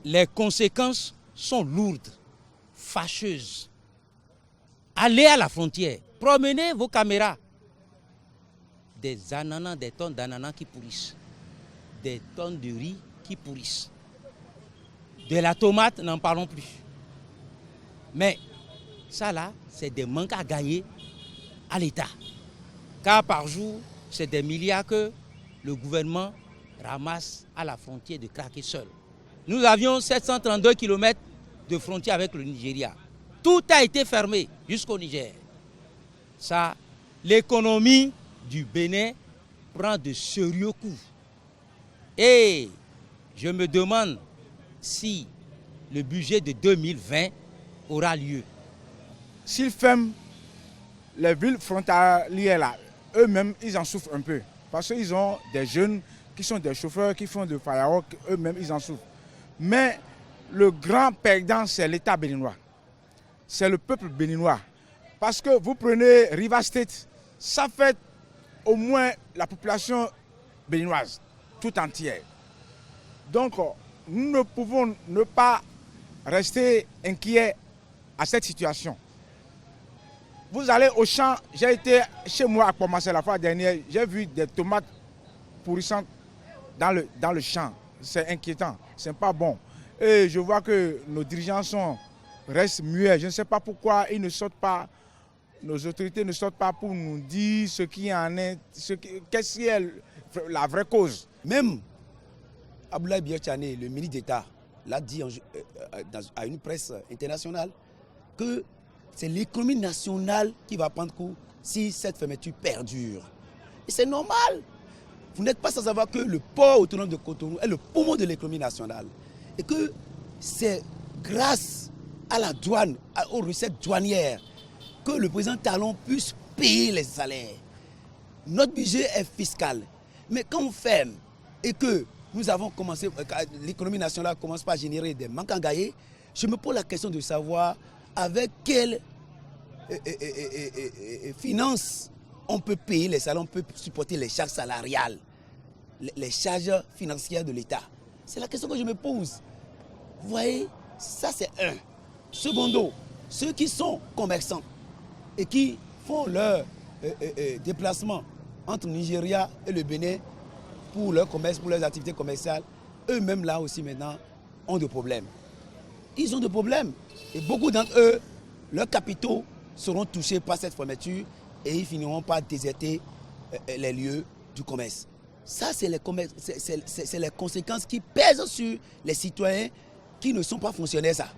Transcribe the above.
Les conséquences sont lourdes, fâcheuses. Allez à la frontière, promenez vos caméras. Des ananas, des tonnes d'ananas qui pourrissent. Des tonnes de riz qui pourrissent. De la tomate, n'en parlons plus. Mais ça là, c'est des manques à gagner à l'État. Car par jour, c'est des milliards que le gouvernement ramasse à la frontière de craquer seul. Nous avions 732 km de frontière avec le Nigeria. Tout a été fermé jusqu'au Niger. Ça, l'économie du Bénin prend de sérieux coups. Et je me demande si le budget de 2020 aura lieu. S'ils ferment les villes frontalières là, eux-mêmes, ils en souffrent un peu. Parce qu'ils ont des jeunes qui sont des chauffeurs, qui font de firework, eux-mêmes, ils en souffrent. Mais le grand perdant, c'est l'État béninois. C'est le peuple béninois. Parce que vous prenez Rivers State, ça fait au moins la population béninoise, tout entière. Donc, nous ne pouvons ne pas rester inquiets à cette situation. Vous allez au champ, j'ai été chez moi à commencer la fois dernière, j'ai vu des tomates pourrissantes dans le champ. C'est inquiétant, c'est pas bon. Et je vois que nos dirigeants restent muets. Je ne sais pas pourquoi ils ne sortent pas, nos autorités ne sortent pas pour nous dire ce qui en est, qu'est-ce qui est la vraie cause. Même Abdoulaye Biachane, le ministre d'État, l'a dit à une presse internationale que c'est l'économie nationale qui va prendre coup si cette fermeture perdure. Et c'est normal. Vous n'êtes pas sans savoir que le port autonome de Cotonou est le poumon de l'économie nationale. Et que c'est grâce à la douane, aux recettes douanières, que le président Talon puisse payer les salaires. Notre budget est fiscal. Mais quand on ferme et que nous avons commencé, l'économie nationale commence par générer des manques à gagner, je me pose la question de savoir avec quelle finance on peut payer les salaires, on peut supporter les charges salariales, les charges financières de l'État. C'est la question que je me pose. Vous voyez, ça c'est un. Secondo, ceux qui sont commerçants et qui font leur déplacement entre le Nigeria et le Bénin pour leur commerce, pour leurs activités commerciales, eux-mêmes là aussi maintenant ont des problèmes. Ils ont des problèmes et beaucoup d'entre eux, leurs capitaux seront touchés par cette fermeture et ils finiront par déserter les lieux du commerce. Ça, c'est les conséquences qui pèsent sur les citoyens qui ne sont pas fonctionnaires. Ça.